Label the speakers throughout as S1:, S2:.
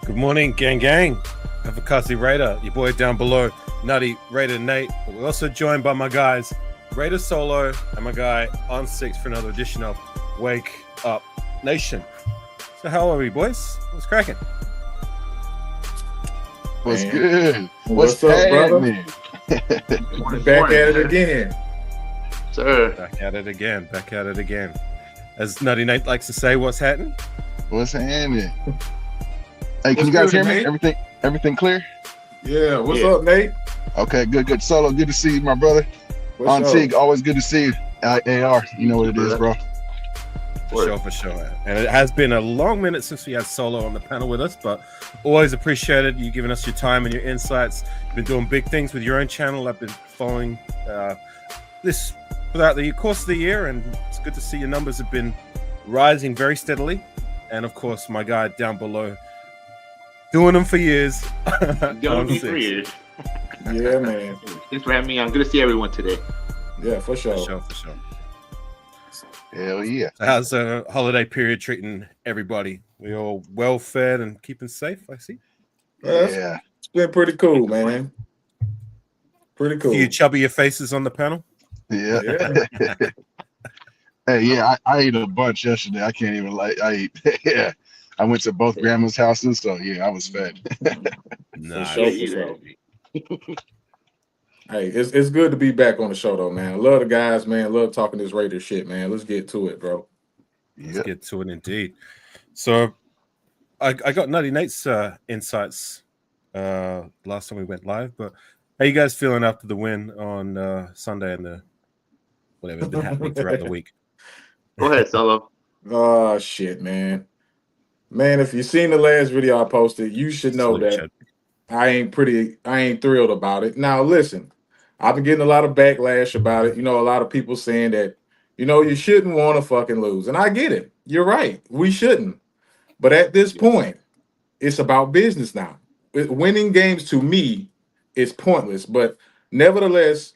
S1: Good morning, gang. Afakasi Raider, your boy down below, Nutty, Raider Nate. But we're also joined by my guys, Raider Solo, and my guy Ont6 for another edition of Wake Up Nation. So how are we, boys? What's cracking?
S2: What's good?
S3: What's up, brother?
S2: Back at it again.
S3: Sir.
S1: Back at it again. As Nutty Nate likes to say, what's happening?
S2: What's happening? Hey, can you guys hear me? Everything clear?
S3: Yeah. What's up, Nate?
S2: Okay, good. Solo, good to see you, my brother. Ont6, always good to see you. AR, you know what it is, bro.
S1: For sure. And it has been a long minute since we had Solo on the panel with us, but always appreciated you giving us your time and your insights. You've been doing big things with your own channel. I've been following this throughout the course of the year, and it's good to see your numbers have been rising very steadily. And of course, my guy down below, doing them for years.
S3: Doing me for years. Yeah, man. Thanks for having me on. Good to see everyone today. Yeah, for sure.
S1: For sure.
S2: Hell yeah.
S1: So how's the holiday period treating everybody? We all well fed and keeping safe, I see.
S3: Yeah. It's been pretty cool, man. Pretty cool.
S1: A few chubbier faces on the panel.
S2: Yeah. Hey, yeah, I ate a bunch yesterday. I can't even yeah. I went to both grandma's houses, so yeah, I was fed.
S1: Nice.
S3: For sure. Hey, it's good to be back on the show though, man. I love the guys, man. Love talking this Raider shit, man. Let's get to it, bro.
S1: Let's get to it indeed. So I got Nutty Nate's insights last time we went live, but how you guys feeling after the win on Sunday and the whatever's been happening throughout the week?
S3: Go ahead, Solo. Oh shit, man. Man, if you seen the last video I posted, you should know that I ain't thrilled about it. Now, listen, I've been getting a lot of backlash about it. You know, a lot of people saying that, you know, you shouldn't want to fucking lose. And I get it. You're right. We shouldn't. But at this point, it's about business now. Winning games to me is pointless. But nevertheless,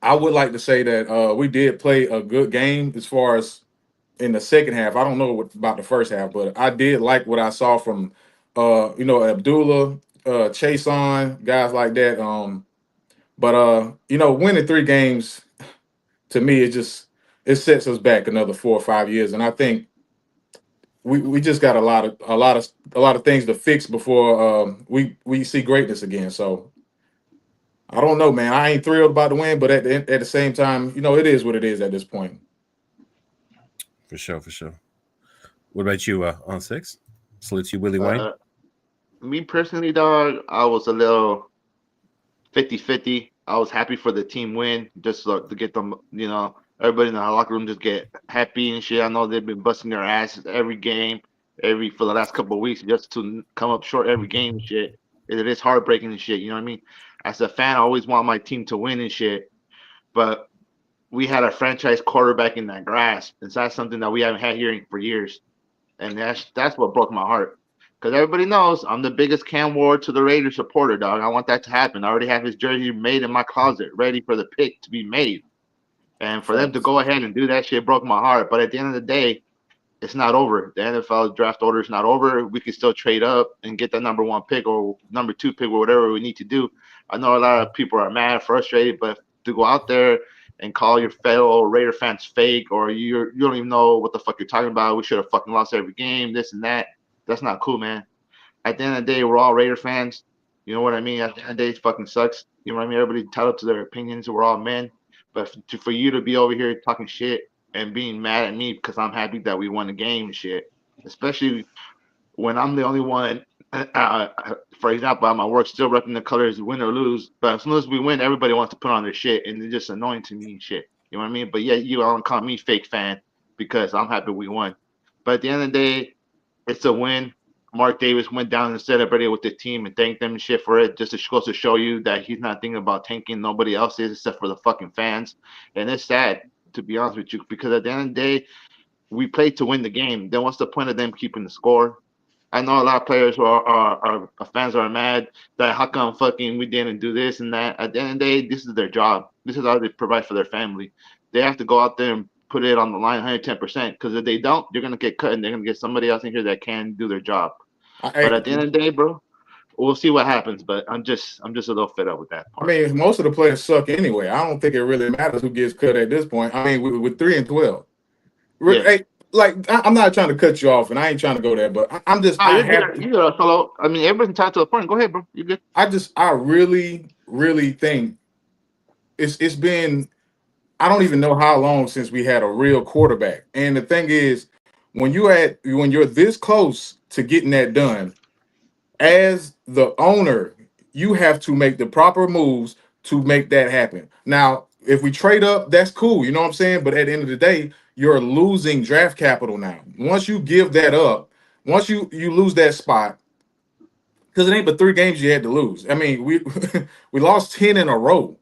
S3: I would like to say that we did play a good game as far as in the second half. I don't know about the first half, but I did like what I saw from Abdullah, Chase on guys like that. Winning 3 games to me, it sets us back another 4 or 5 years, and I think we just got a lot of things to fix before we see greatness again. So I don't know, man. I ain't thrilled about the win, but at the same time, it is what it is at this point.
S1: For sure. What about you, Ont6? Salute you, Willie Wayne.
S4: Me personally, dog, I was a little 50-50. I was happy for the team win, just to get them, everybody in the locker room just get happy and shit. I know they've been busting their asses every game, for the last couple of weeks, just to come up short every game and shit. It is heartbreaking and shit, you know what I mean? As a fan, I always want my team to win and shit, but we had a franchise quarterback in that grasp, and that's something that we haven't had here for years, and that's what broke my heart. Because everybody knows I'm the biggest Cam Ward to the Raiders supporter, dog. I want that to happen. I already have his jersey made in my closet, ready for the pick to be made. And for them to go ahead and do that shit broke my heart. But at the end of the day, it's not over. The NFL draft order is not over. We can still trade up and get that number 1 pick or number 2 pick or whatever we need to do. I know a lot of people are mad, frustrated, but to go out there and call your fellow Raider fans fake, or you don't even know what the fuck you're talking about. We should have fucking lost every game, this and that. That's not cool, man. At the end of the day, we're all Raider fans. You know what I mean? At the end of the day, it fucking sucks. You know what I mean? Everybody's entitled to their opinions. We're all men. But for you to be over here talking shit and being mad at me because I'm happy that we won the game and shit, especially when I'm the only one, for example, at my work, still repping the colors, win or lose. But as soon as we win, everybody wants to put on their shit, and it's just annoying to me and shit. You know what I mean? But yeah, you all call me fake fan because I'm happy we won. But at the end of the day, it's a win. Mark Davis went down and celebrated with the team and thanked them and shit for it, just to show you that he's not thinking about tanking. Nobody else is except for the fucking fans. And it's sad, to be honest with you, because at the end of the day, we played to win the game. Then what's the point of them keeping the score? I know a lot of players who are fans are mad that how come fucking we didn't do this and that. At the end of the day, this is their job. This is how they provide for their family. They have to go out there and put it on the line 110%, because if they don't, they're going to get cut and they're going to get somebody else in here that can do their job. But at the end of the day, bro, we'll see what happens. But I'm just a little fed up with that part.
S3: I mean, most of the players suck anyway. I don't think it really matters who gets cut at this point. I mean, with 3-12,
S4: Yeah.
S3: hey, like I'm not trying to cut you off, and I ain't trying to go there, but I'm just
S4: you gotta follow. I mean, everybody's entitled to a point. Go ahead, bro. You good?
S3: I really, really think it's been, I don't even know how long since we had a real quarterback. And the thing is, when you're this close to getting that done, as the owner, you have to make the proper moves to make that happen. Now, if we trade up, that's cool, you know what I'm saying? But at the end of the day, you're losing draft capital now. Once you give that up, once you lose that spot, because it ain't but 3 games you had to lose. I mean, we we lost 10 in a row.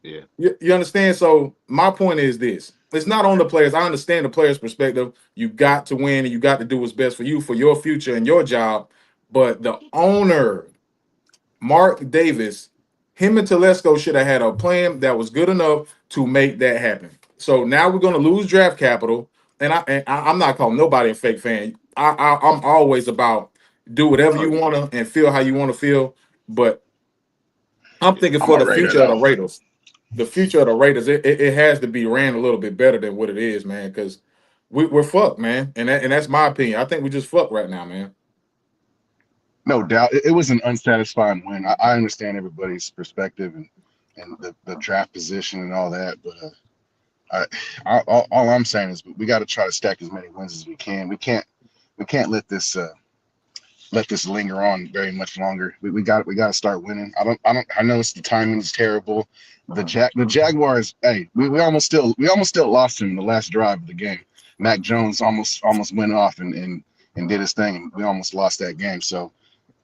S4: Yeah.
S3: You understand? So my point is this. It's not on the players. I understand the players' perspective. You got to win and you got to do what's best for you, for your future and your job. But the owner, Mark Davis, him and Telesco should have had a plan that was good enough to make that happen. So now we're going to lose draft capital. And I'm not calling nobody a fake fan. I'm always about do whatever you want to and feel how you want to feel. But I'm thinking for the future of the Raiders. The future of the Raiders, it has to be ran a little bit better than what it is, man, because we're fucked, man. And that's my opinion. I think we just fucked right now, man.
S2: No doubt. It was an unsatisfying win. I understand everybody's perspective and the draft position and all that, but all I'm saying is we got to try to stack as many wins as we can. We can't let this linger on very much longer. We got to start winning. I know the timing is terrible. The Jaguars, hey, we almost still lost him in the last drive of the game. Mac Jones almost went off and did his thing, and we almost lost that game. So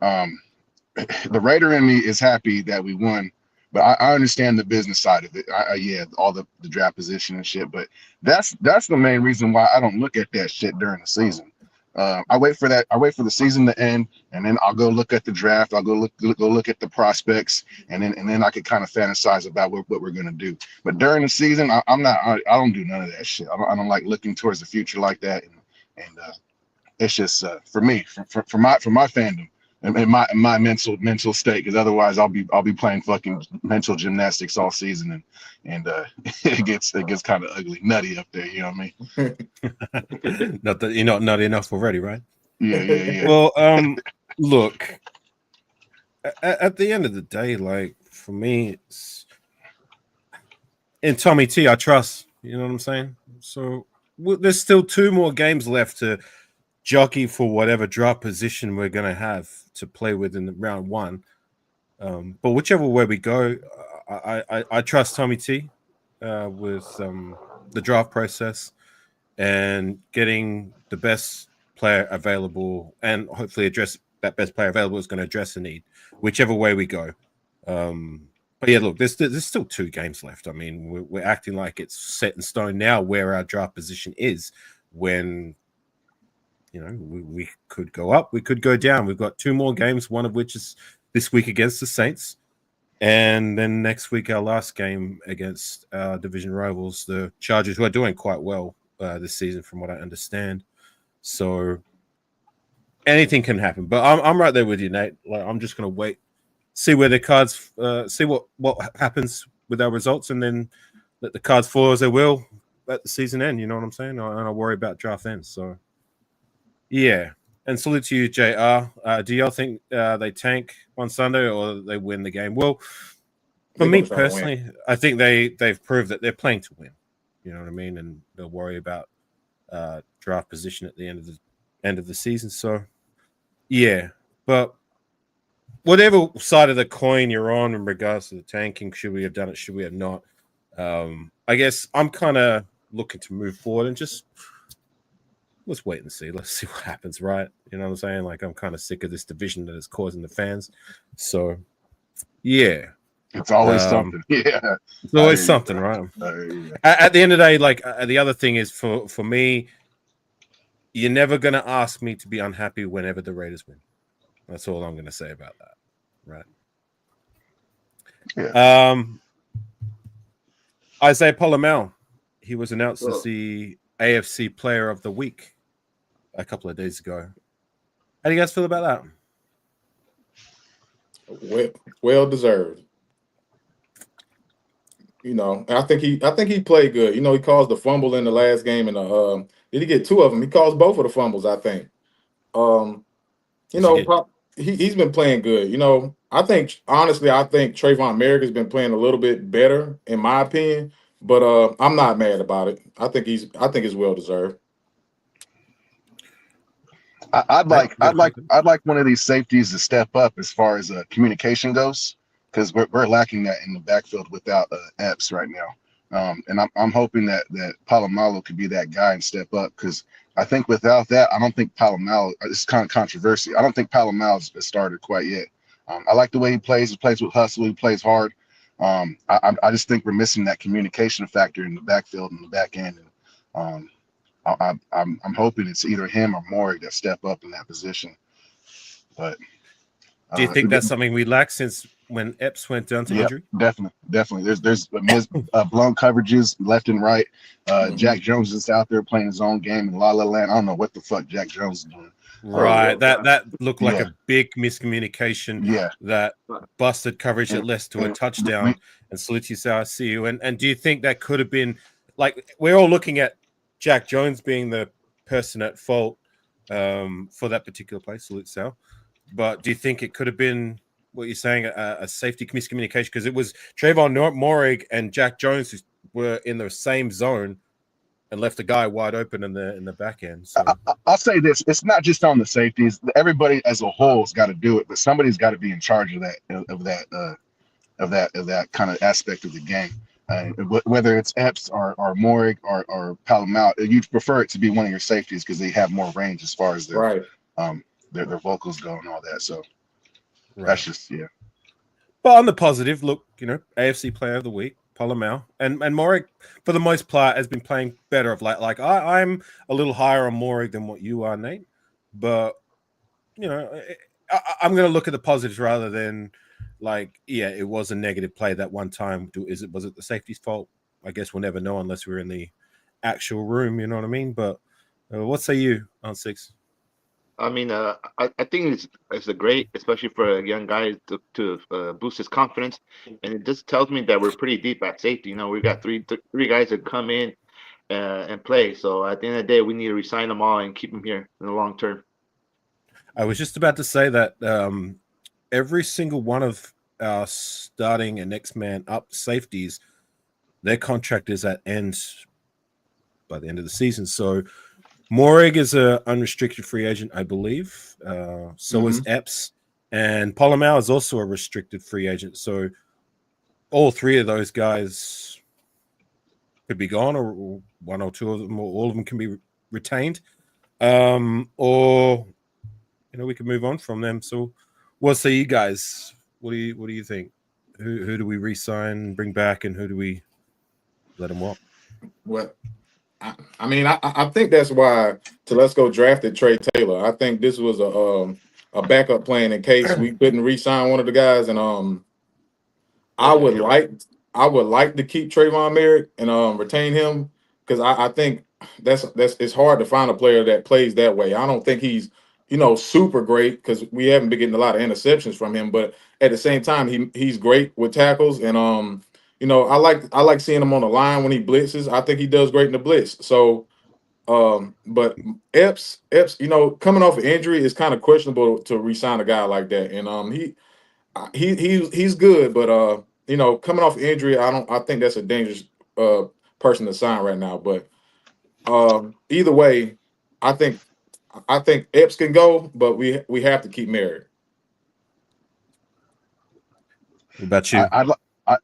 S2: the Raider in me is happy that we won, but I understand the business side of it. Yeah, all the draft position and shit, but that's the main reason why I don't look at that shit during the season. I wait for the season to end, and then I'll go look at the draft. I'll go look at the prospects, and then I could kind of fantasize about what we're gonna do. But during the season, I don't do none of that shit. I don't like looking towards the future like that, and it's just for me, for my fandom and my mental state, because otherwise I'll be playing fucking mental gymnastics all season, and it gets kind of ugly, nutty up there. You know what I
S1: mean? Not that you're not nutty enough already, right?
S2: Yeah.
S1: Well, look, at the end of the day, like for me, it's in Tommy T. I trust. You know what I'm saying? So there's still 2 more games left to jockey for whatever draft position we're going to have to play with in the round 1. But whichever way we go, I trust Tommy T with the draft process and getting the best player available, and hopefully address that best player available is going to address the need, whichever way we go. But yeah, look, there's still 2 games left. I mean, we're acting like it's set in stone now where our draft position is, when we could go up, we could go down. We've got 2 more games, one of which is this week against the Saints, and then next week our last game against our division rivals, the Chargers, who are doing quite well this season, from what I understand. So anything can happen. But I'm right there with you, Nate. Like, I'm just going to wait, see where the cards, see what happens with our results, and then let the cards fall as they will at the season end. You know what I'm saying? And I'll worry about draft ends. So. Yeah, and salute to you, JR. Do y'all think they tank on Sunday or they win the game? Well, for me personally, I think they've proved that they're playing to win. You know what I mean? And they'll worry about draft position at the end of the season. So, yeah, but whatever side of the coin you're on in regards to the tanking, should we have done it? Should we have not? I guess I'm kind of looking to move forward and just. Let's wait and see. Let's see what happens, right? You know what I'm saying? Like, I'm kind of sick of this division that is causing the fans. So, yeah.
S2: It's always something. Yeah.
S1: It's always something, right? At the end of the day, like, the other thing is, for me, you're never going to ask me to be unhappy whenever the Raiders win. That's all I'm going to say about that, right?
S2: Yeah.
S1: Isaiah pola-mau, he was announced as the AFC Player of the Week a couple of days ago. How do you guys feel about
S3: that? Well deserved. You know, I think he played good. You know, he caused the fumble in the last game, and did he get 2 of them? He caused both of the fumbles, I think. You know, he's been playing good. You know, honestly, I think Trayvon Merrick has been playing a little bit better, in my opinion. But I'm not mad about it. I think it's well deserved.
S2: I'd like one of these safeties to step up as far as communication goes, because we're lacking that in the backfield without Epps right now. And I'm hoping that pola-mau could be that guy and step up, because I think without that, I don't think pola-mau. It's kind of controversy. I don't think pola-mau has started quite yet. I like the way he plays. He plays with hustle. He plays hard. I just think we're missing that communication factor in the backfield and the back end. And, I'm hoping it's either him or Morrig that step up in that position. But
S1: do you think that's something we lack since when Epps went down to injury?
S2: Definitely. There's blown coverages left and right. Jack Jones is out there playing his own game in La La Land. I don't know what the fuck Jack Jones is doing.
S1: Right, that looked like a big miscommunication.
S2: Yeah,
S1: that busted coverage that led to a touchdown. And salute you, I see you. And do you think that could have been, like, we're all looking at Jack Jones being the person at fault for that particular play? Salute, Sal. But do you think it could have been what you're saying, a safety miscommunication? Because it was Trayvon Morrig and Jack Jones who were in the same zone and left the guy wide open in the back end. So
S2: I'll say this: it's not just on the safeties. Everybody as a whole has got to do it, but somebody's got to be in charge of that kind of aspect of the game. Whether it's Epps or Morrig or pola-mau, you'd prefer it to be one of your safeties because they have more range as far as their vocals go and all that. So that's just
S1: But on the positive, look, you know, AFC Player of the Week, pola-mau, and Morrig for the most part has been playing better of late. Like I'm a little higher on Morrig than what you are, Nate. But you know, I'm going to look at the positives rather than like, it was a negative play that one time. Was it the safety's fault? I guess we'll never know unless we're in the actual room. You know what I mean? But what say you, Ont6?
S4: I mean, I think it's a great, especially for a young guy to boost his confidence, and it just tells me that we're pretty deep at safety. You know, we've got three guys that come in and play. So at the end of the day, we need to resign them all and keep them here in the long term.
S1: I was just about to say that every single one of our starting and next man up safeties, their contract is at end by the end of the season. So Morrig is an unrestricted free agent, I believe. So is Epps, and pola-mau is also a restricted free agent. So all 3 of those guys could be gone, or 1 or 2 of them, or all of them can be retained, or you know, we can move on from them. So what say you guys? What do you think? Who do we re-sign, bring back, and who do we let them walk?
S3: What? I mean, I think that's why Telesco drafted Trey Taylor. I think this was a backup plan in case we couldn't re-sign one of the guys. And I would like to keep Trayvon Merrick and retain him, because I think that's it's hard to find a player that plays that way. I don't think he's, you know, super great, because we haven't been getting a lot of interceptions from him. But at the same time, he's great with tackles, and you know, I like seeing him on the line when he blitzes. I think he does great in the blitz. So, but Epps, you know, coming off an injury, is kind of questionable to re-sign a guy like that. And he's good, but you know, coming off injury, I think that's a dangerous person to sign right now. But either way, I think Epps can go, but we have to keep Merrick.
S1: What about you?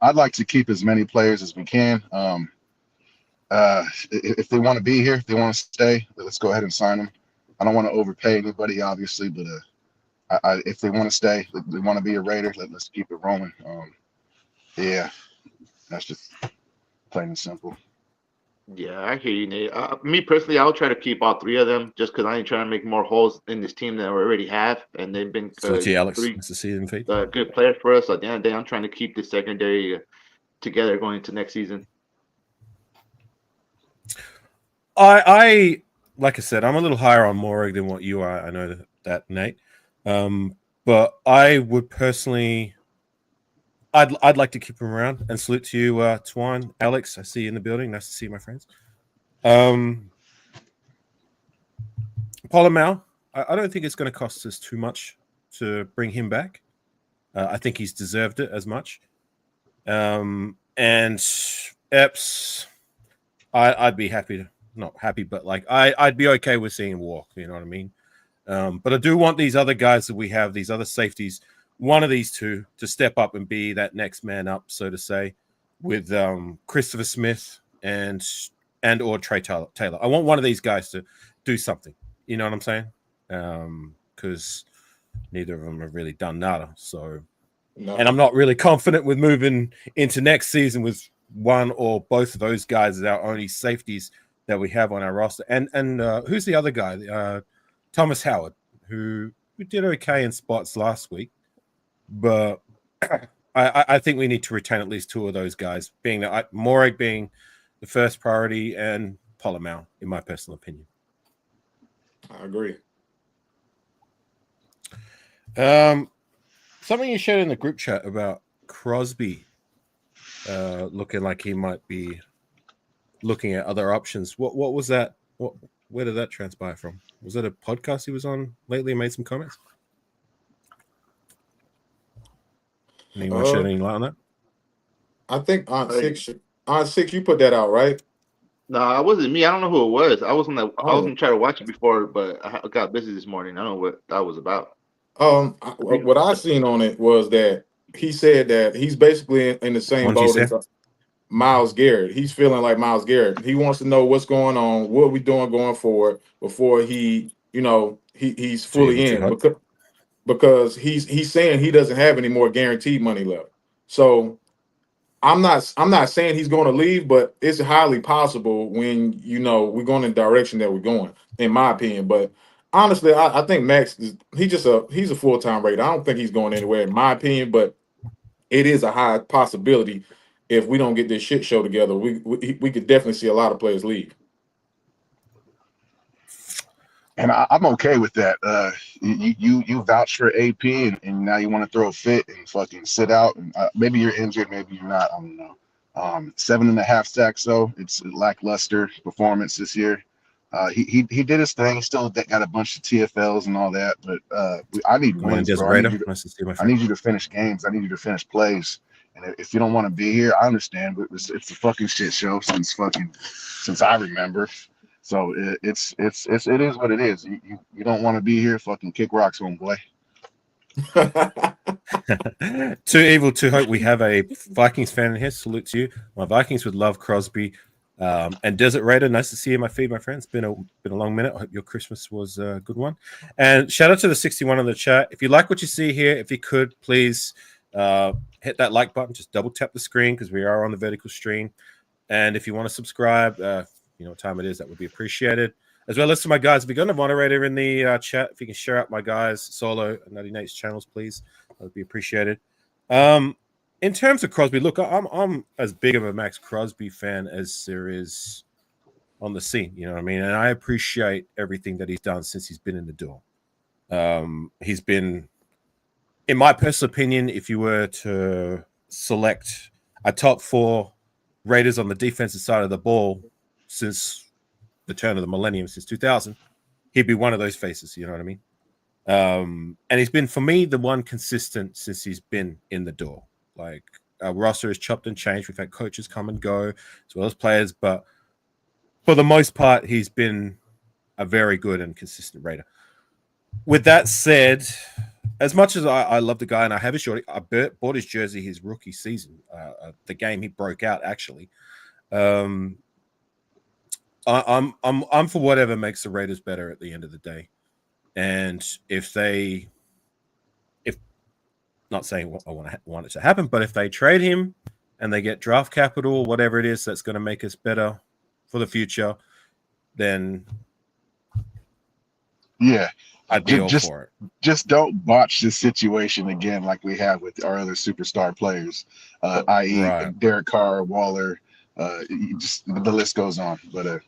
S2: I'd like to keep as many players as we can. If they want to be here, if they want to stay, let's go ahead and sign them. I don't want to overpay anybody, obviously, but if they want to stay, they want to be a Raider, let's keep it rolling. That's just plain and simple.
S4: Yeah, I hear you, Nate. Me personally, I'll try to keep all 3 of them, just because I ain't trying to make more holes in this team than we already have, and they've been
S1: Alex.
S4: 3
S1: Nice to see you in feet.
S4: Good players for us. At the end of the day, I'm trying to keep the secondary together going into next season.
S1: I like I said, I'm a little higher on Morrig than what you are. I know that that, Nate. But I would personally, I'd like to keep him around. And salute to you, Twan, Alex. I see you in the building. Nice to see you, my friends. Pola-mau, I don't think it's going to cost us too much to bring him back. I think he's deserved it as much. And Epps, I'd be happy to, not happy, but like I'd be okay with seeing him walk. You know what I mean? But I do want these other guys that we have, these other safeties, one of these two to step up and be that next man up, so to say, with Christopher Smith and or Trey Taylor. I want one of these guys to do something. You know what I'm saying? Because neither of them have really done nada. So, and I'm not really confident with moving into next season with one or both of those guys as our only safeties that we have on our roster. And who's the other guy? Thomas Howard, who did okay in spots last week, but I think we need to retain at least two of those guys, being that Morag being the first priority and Pola-mau, in my personal opinion.
S3: I agree.
S1: Something you shared in the group chat about Crosby looking like he might be looking at other options. What was that? Where did that transpire from? Was that a podcast he was on lately and made some comments? Anyone shed any light on that?
S3: I think Ont6, you put that out, right?
S4: No, it wasn't me. I don't know who it was. I was gonna try to watch it before, but I got busy this morning. I don't know what that was about.
S3: What I seen on it was that he said that he's basically in the same boat as Myles Garrett. He's feeling like Myles Garrett. He wants to know what's going on, what we doing going forward before he, he's fully in, because he's saying he doesn't have any more guaranteed money left. So I'm not saying he's going to leave, but it's highly possible when we're going in the direction that we're going, in my opinion. But honestly, I think Maxx he's a full-time Raider. I don't think he's going anywhere, in my opinion. But it is a high possibility if we don't get this shit show together. We could definitely see a lot of players leave.
S2: And I'm okay with that. You vouch for AP, and now you want to throw a fit and fucking sit out. And maybe you're injured, maybe you're not. I don't know. 7.5 sacks though. It's a lackluster performance this year. He did his thing. He still got a bunch of TFLs and all that, but I need wins, bro. I need you to finish games. I need you to finish plays. And if you don't want to be here, I understand. But it's a fucking shit show since I remember. So it is what it is. You don't want to be here, fucking kick rocks, homeboy.
S1: Too evil to hope. We have a Vikings fan in here. Salute to you. My Vikings would love Crosby. And Desert Raider, nice to see you in my feed, my friends. Been a long minute. I hope your Christmas was a good one. And shout out to the 61 in the chat. If you like what you see here, if you could please hit that like button. Just double tap the screen because we are on the vertical stream. And if you want to subscribe, you know what time it is, that would be appreciated. As well as to my guys, if you got a moderator in the chat, if you can share out my guys, Solo and Nutty Nate's channels, please, that would be appreciated. In terms of Crosby, look, I'm as big of a Maxx Crosby fan as there is on the scene. You know what I mean? And I appreciate everything that he's done since he's been in the door. He's been, in my personal opinion, if you were to select a top 4 Raiders on the defensive side of the ball since the turn of the millennium, since 2000, he'd be one of those faces. You know what I mean? And he's been, for me, the one consistent since he's been in the door. Like, our roster has chopped and changed. We've had coaches come and go, as well as players. But for the most part, he's been a very good and consistent Raider. With that said, as much as I love the guy and I have his shorty, I bought his jersey his rookie season, the game he broke out, actually. I'm for whatever makes the Raiders better at the end of the day. And not saying I want it to happen, but if they trade him and they get draft capital, whatever it is that's going to make us better for the future, then
S2: yeah,
S1: I'd be all for it.
S2: Just don't botch this situation again like we have with our other superstar players, i.e. Derek Carr, Waller. The list goes on. But
S1: the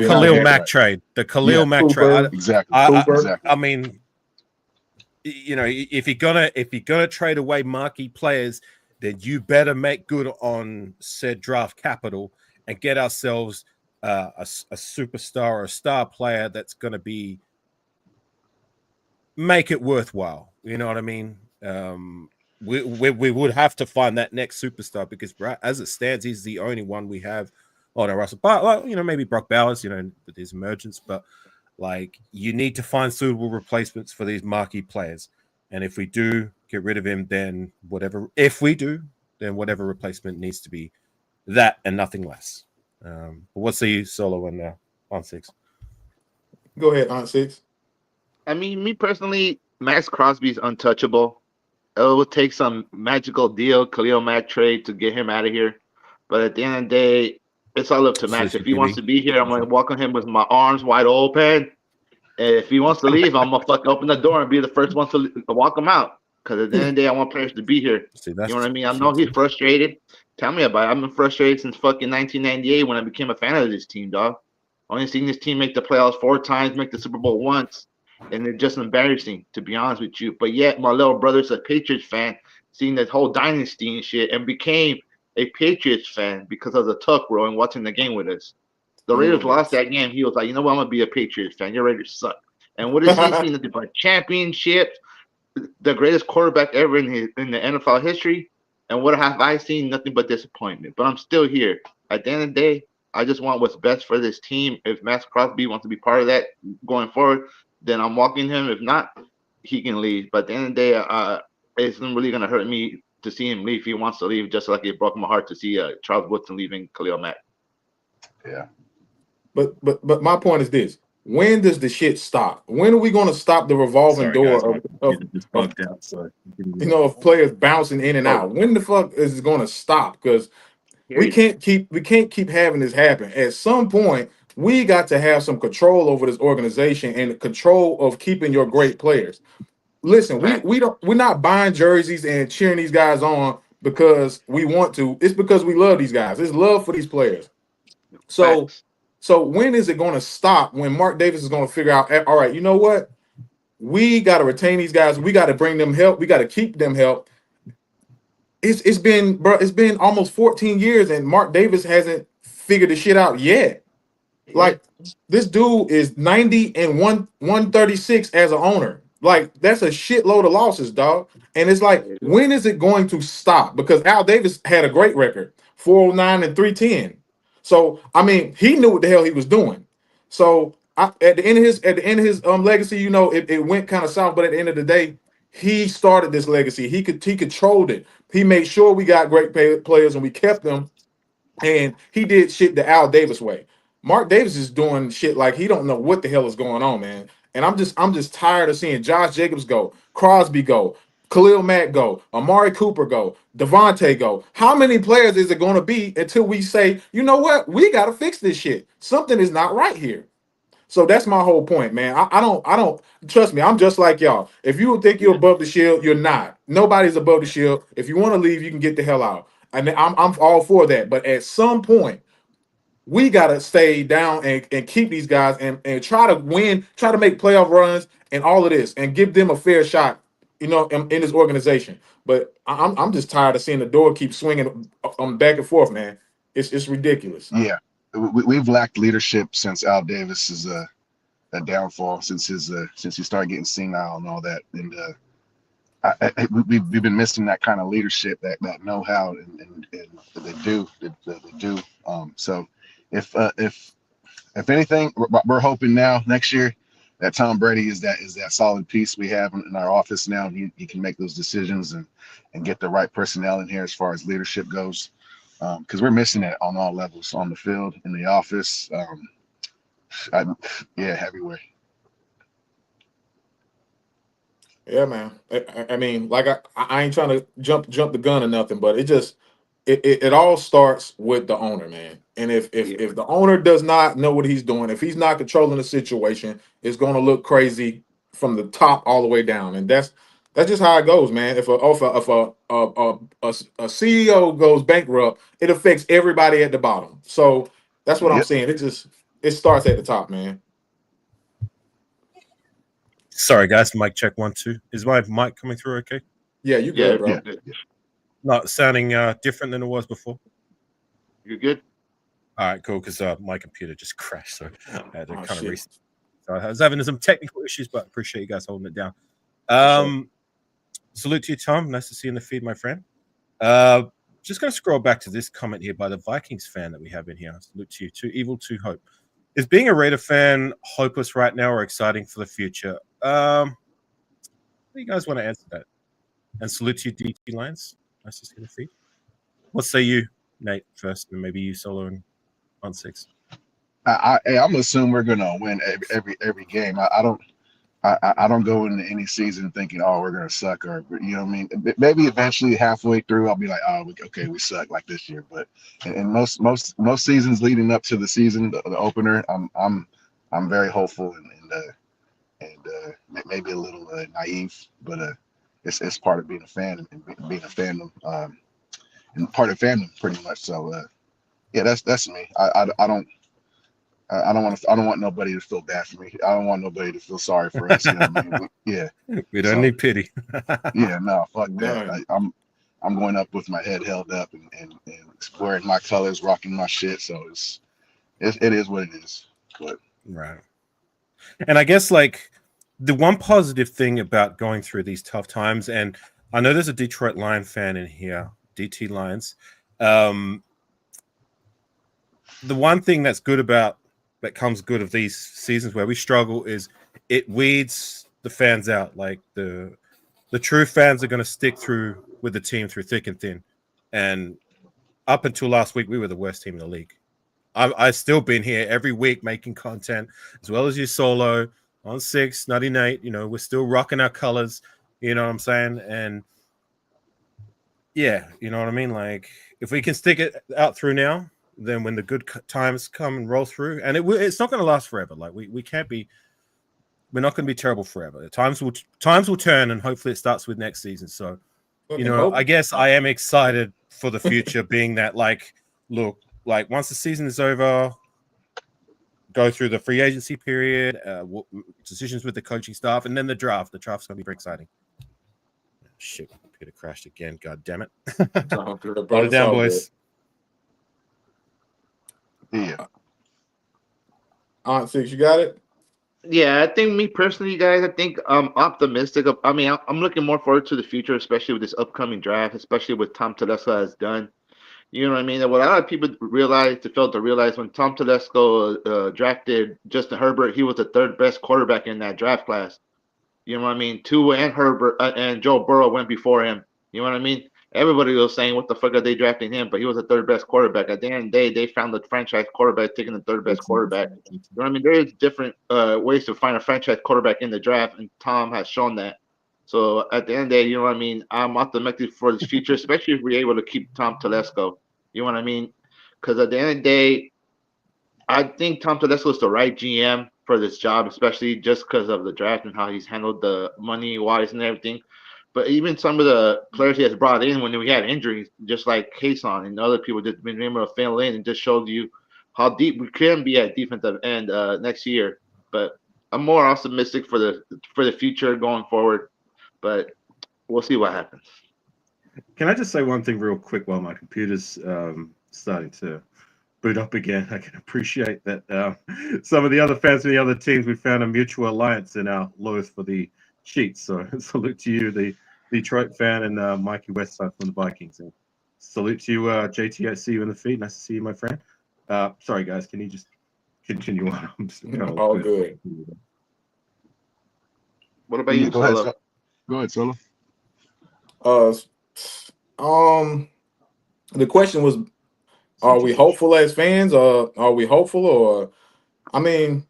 S1: Khalil Mack trade, exactly.
S2: Exactly.
S1: I mean, you know, if you're gonna trade away marquee players, then you better make good on said draft capital and get ourselves a superstar or a star player that's going to be make it worthwhile. You know what I mean? We would have to find that next superstar because as it stands, he's the only one we have on our roster. But well, you know, maybe Brock Bowers, you know, with his emergence, but like you need to find suitable replacements for these marquee players. And if we do get rid of him, then whatever replacement needs to be that and nothing less. What's the solo one now? Ont6.
S3: Go ahead, Ont6.
S4: I mean, me personally, Maxx Crosby's untouchable. It will take some magical deal, Khalil Mack trade to get him out of here. But at the end of the day, it's all up to Max. If he wants to be here, I'm gonna welcome him with my arms wide open. And if he wants to leave, I'm gonna fucking open the door and be the first one to walk him out. Because at the end of the day, I want players to be here. You know what I mean? I know he's frustrated. Tell me about it. I've been frustrated since fucking 1998 when I became a fan of this team, dog. Only seen this team make the playoffs 4 times, make the Super Bowl once, and it's just embarrassing, to be honest with you. But yet, my little brother's a Patriots fan, seeing that whole dynasty and shit, and became a Patriots fan because of the Tuck Bro and watching the game with us. The Raiders lost that game. He was like, you know what? I'm going to be a Patriots fan. Your Raiders suck. And what is he seeing? Nothing but championships, the greatest quarterback ever in the NFL history. And what have I seen? Nothing but disappointment. But I'm still here. At the end of the day, I just want what's best for this team. If Maxx Crosby wants to be part of that going forward, then I'm walking him. If not, he can leave. But at the end of the day, it's really going to hurt me to see him leave. He wants to leave, just like it broke my heart to see Charles Woodson leaving Khalil Mack.
S2: Yeah.
S3: But my point is this: when does the shit stop? When are we going to stop the revolving door of players bouncing in and out? When the fuck is it going to stop? Because we can't keep having this happen. At some point, we got to have some control over this organization and control of keeping your great players. Listen, we're not buying jerseys and cheering these guys on because we want to. It's because we love these guys. It's love for these players. So when is it going to stop? When Mark Davis is going to figure out, all right, you know what? We got to retain these guys. We got to bring them help. We got to keep them help. It's been almost 14 years and Mark Davis hasn't figured the shit out yet. Like this dude is 90 and 136 as an owner. Like that's a shitload of losses, dog. And it's like, when is it going to stop? Because Al Davis had a great record, 409 and 310. So I mean, he knew what the hell he was doing. So at the end of his legacy, you know, it went kind of south. But at the end of the day, he started this legacy. He controlled it. He made sure we got great players and we kept them. And he did shit the Al Davis way. Mark Davis is doing shit like he don't know what the hell is going on, man. And I'm just tired of seeing Josh Jacobs go, Crosby go, Khalil Mack go, Amari Cooper go, Devontae go. How many players is it going to be until we say, you know what, we got to fix this shit? Something is not right here. So that's my whole point, man. I don't trust me. I'm just like y'all. If you think you're above the shield, you're not. Nobody's above the shield. If you want to leave, you can get the hell out. And I'm all for that. But at some point, we gotta stay down and keep these guys and try to win, try to make playoff runs and all of this, and give them a fair shot, you know, in this organization. But I'm just tired of seeing the door keep swinging back and forth, man. It's ridiculous.
S2: Yeah, we've lacked leadership since Al Davis is a downfall, since he started getting senile and all that, and we've been missing that kind of leadership, that know-how, and they do. So if anything, we're hoping now next year that Tom Brady is that solid piece we have in our office now. He can make those decisions and get the right personnel in here as far as leadership goes, because we're missing it on all levels, on the field, in the office, everywhere.
S3: Yeah, man. I mean, like I ain't trying to jump the gun or nothing, but it all starts with the owner, man. And if the owner does not know what he's doing, if he's not controlling the situation, it's going to look crazy from the top all the way down. And that's just how it goes, man. If a CEO goes bankrupt, it affects everybody at the bottom. So that's what I'm saying. It starts at the top, man.
S1: Sorry, guys. Mic check 1 2. Is my mic coming through? Okay.
S3: Yeah, you good, bro?
S2: Yeah.
S1: Not sounding different than it was before.
S4: You're good.
S1: All right, cool. Because my computer just crashed, so I had to kind of reset. So I was having some technical issues, but appreciate you guys holding it down. Salute to you, Tom. Nice to see you in the feed, my friend. Just going to scroll back to this comment here by the Vikings fan that we have in here. Salute to you. Too evil, too hope. Is being a Raider fan hopeless right now or exciting for the future? What do you guys want to answer that? And salute to you, DT Lions. Nice to see the feed. What say you, Nate, first, and maybe you, Solo, and Ont6?
S2: I'm assuming we're gonna win every game. I don't go into any season thinking, oh, we're gonna suck, or you know what I mean. Maybe eventually halfway through, I'll be like, oh, okay, we suck like this year. But in most seasons leading up to the season, the opener, I'm very hopeful and maybe a little naive, but it's part of being a fan and being a fandom, and part of fandom pretty much. So yeah, that's me. I don't want nobody to feel bad for me. I don't want nobody to feel sorry for us. You know what I mean? Yeah.
S1: We don't need pity.
S2: Yeah, no, fuck that. I'm going up with my head held up and wearing my colors, rocking my shit. So it is what it is. But
S1: right. And I guess like the one positive thing about going through these tough times, and I know there's a Detroit Lion fan in here, DT Lions. The one thing that comes good of these seasons where we struggle is it weeds the fans out. Like the true fans are going to stick through with the team through thick and thin. And up until last week, we were the worst team in the league. I've still been here every week making content, as well as you, Solo, Ont6, Nutty Nate. You know, we're still rocking our colors. You know what I'm saying? And yeah, you know what I mean? Like if we can stick it out through now, then when the good times come and roll through, and it's not going to last forever. Like we can't be, we're not going to be terrible forever. Times will turn, and hopefully it starts with next season. So, you know, I guess I am excited for the future, being that like, look, like once the season is over, go through the free agency period, decisions with the coaching staff, and then the draft. The draft's going to be very exciting. Shit, computer crashed again. God damn it! Hold it down, boys.
S2: Yeah.
S3: Ont6, you got it?
S4: Yeah, I think me personally, guys, I think I'm optimistic. I'm looking more forward to the future, especially with this upcoming draft, especially with Tom Telesco has done. You know what I mean? What a lot of people failed to realize when Tom Telesco drafted Justin Herbert, he was the third best quarterback in that draft class. You know what I mean? Tua and Herbert and Joe Burrow went before him. You know what I mean? Everybody was saying, what the fuck are they drafting him? But he was the third best quarterback. At the end of the day, they found the franchise quarterback taking the third best quarterback. You know what I mean? There is different ways to find a franchise quarterback in the draft, and Tom has shown that. So at the end of the day, you know what I mean? I'm optimistic for the future, especially if we're able to keep Tom Telesco. You know what I mean? Because at the end of the day, I think Tom Telesco is the right GM for this job, especially just because of the draft and how he's handled the money-wise and everything. But even some of the players he has brought in when we had injuries, just like Kason and other people, just been able to fill in and just showed you how deep we can be at defensive end next year. But I'm more optimistic for the future going forward. But we'll see what happens.
S1: Can I just say one thing real quick while my computer's starting to boot up again? I can appreciate that some of the other fans from the other teams, we found a mutual alliance in our loathe for the Cheats. So salute to you, the Detroit fan, and Mikey Westside from the Vikings. And salute to you, JT. I see you in the feed. Nice to see you, my friend. Sorry, guys. Can you just continue on? I'm just
S3: all good.
S4: What about you, Solo?
S2: Go ahead, Solo.
S3: The question was, are we hopeful as fans, or are we hopeful, or I mean,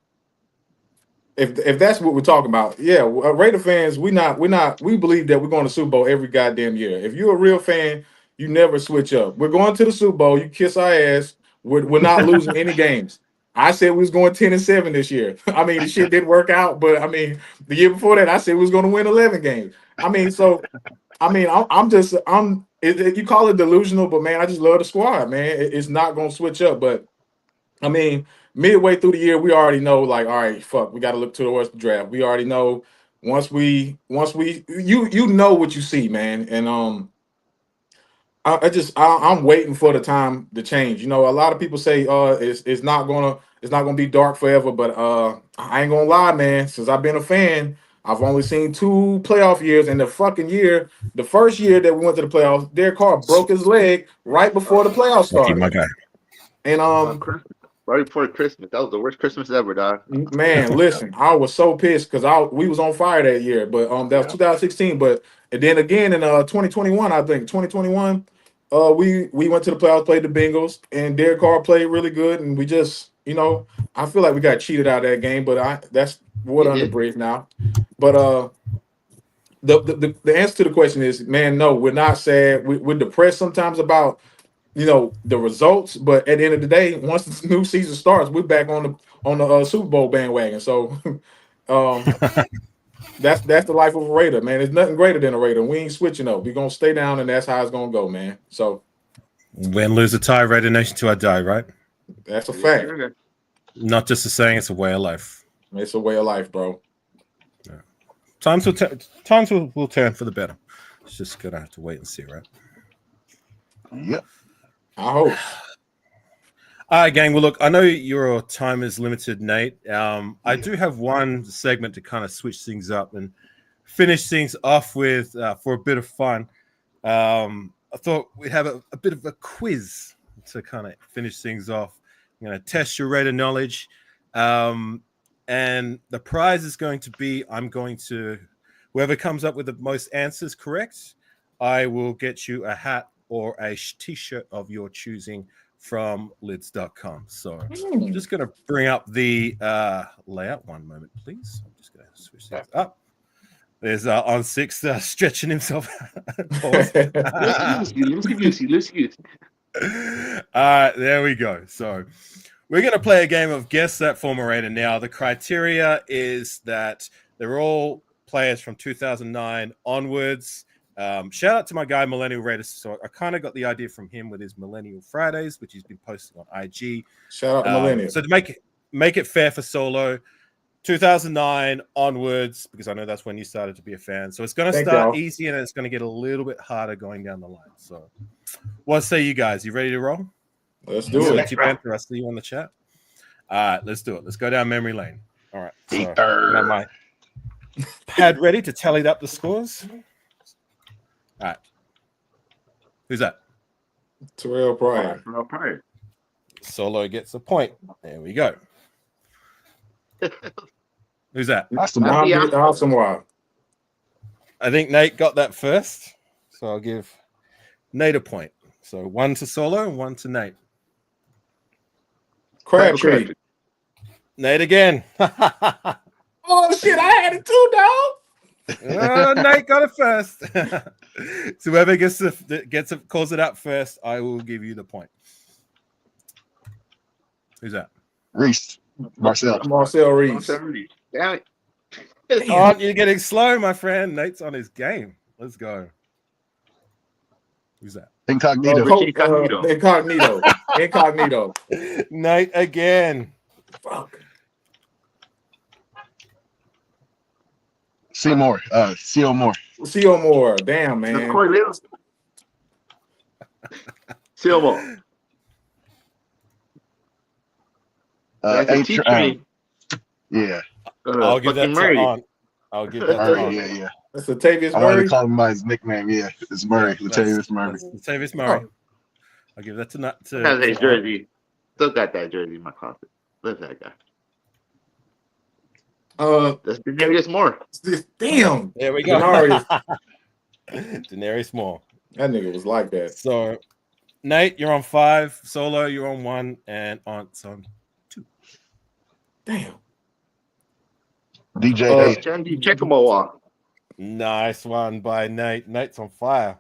S3: if that's what we're talking about, yeah, Raider fans, we believe that we're going to Super Bowl every goddamn year. If you're a real fan, you never switch up. We're going to the Super Bowl. You kiss our ass. We're not losing any games. I said we was going 10-7 this year. I mean, the shit didn't work out, but I mean, the year before that, I said we was going to win 11 games. I mean, so I mean, you call it delusional, but man, I just love the squad, man. It's not going to switch up, but I mean, midway through the year, we already know, like, all right, fuck, we got to look towards the draft. We already know once we you know what you see, man. And I'm waiting for the time to change. You know, a lot of people say it's not gonna be dark forever, but I ain't gonna lie, man. Since I've been a fan, I've only seen 2 playoff years, and the first year that we went to the playoffs, Derek Carr broke his leg right before the playoffs
S1: Lucky, my
S3: started.
S1: guy.
S3: And
S4: right before Christmas, that was the worst Christmas ever, dog.
S3: man, listen, I was so pissed because we was on fire that year, but that was 2016. But and then again in 2021, I think 2021, we went to the playoffs, played the Bengals, and Derek Carr played really good, and we just, you know, I feel like we got cheated out of that game, but that's water under the bridge now. But the answer to the question is, man, no, we're not sad. We're depressed sometimes about, you know, the results, but at the end of the day, once the new season starts, we're back on the Super Bowl bandwagon. So that's the life of a Raider, man. There's nothing greater than a Raider. We ain't switching up. We're gonna stay down, and that's how it's gonna go, man. So
S1: win, lose, or tie, Raider Nation till I die, right?
S3: that's a fact.
S1: Not just a saying; it's a way of life.
S3: It's a way of life, bro.
S1: Yeah. Times will turn for the better. It's just gonna have to wait and see, right?
S2: Yep.
S3: I hope.
S1: All right, gang. Well, look, I know your time is limited, Nate. I do have one segment to kind of switch things up and finish things off with for a bit of fun. I thought we'd have a bit of a quiz to kind of finish things off. I'm going to test your Raider knowledge. And the prize is going to be, whoever comes up with the most answers correct, I will get you a hat or a t-shirt of your choosing from lids.com. So I'm just going to bring up the layout. One moment, please. I'm just going to switch things up. There's Ont6 stretching himself.
S4: Lucy.
S1: All right, there we go. So we're going to play a game of Guess That Former Raider. Now, the criteria is that they're all players from 2009 onwards. Shout out to my guy, Millennial Raiders. So I kind of got the idea from him with his Millennial Fridays, which he's been posting on IG.
S3: Shout out to Millennial.
S1: So to make it fair for Solo, 2009 onwards, because I know that's when you started to be a fan. So it's going to start easy, and it's going to get a little bit harder going down the line. So what say you guys? You ready to roll?
S3: Let's do it.
S1: I see you on the chat. All right, let's do it. Let's go down memory lane. All right. So I have my pad ready to tally up the scores. All right. Who's that?
S3: Terrell Pryor.
S1: Solo gets a point. There we go. Who's that?
S3: Awesome.
S1: I think Nate got that first. So I'll give Nate a point. So 1 to Solo and 1 to Nate.
S3: Crabtree.
S1: Nate again.
S3: Oh, shit. I had it too, dog.
S1: Nate got it first. So whoever calls it out first, I will give you the point. Who's that?
S2: Reese. Marcel
S3: Reese.
S4: Damn it.
S1: Oh, you're getting slow, my friend. Nate's on his game. Let's go. Who's that?
S2: Incognito.
S3: Incognito.
S1: Nate again.
S3: Fuck.
S2: Seymour.
S3: Seymour. Damn, man.
S4: Seymour.
S2: Yeah.
S1: I'll give that to On. I'll give that to On.
S2: Yeah.
S3: That's Latavius Murray.
S2: I wanted to call him by his nickname. Yeah, it's Murray. Latavius Murray.
S1: Latavius Murray. I'll give that to
S4: Has his jersey. Still got that jersey in my closet. Look at that guy. That's Denarius Moore.
S3: Damn.
S1: There we go. Denarius Moore.
S3: That nigga was like that.
S1: So, Nate, you're on 5. Solo, you're on 1, and Ont's on 2.
S3: Damn.
S2: DJ.
S1: Nice one by Nate. Nate's on fire.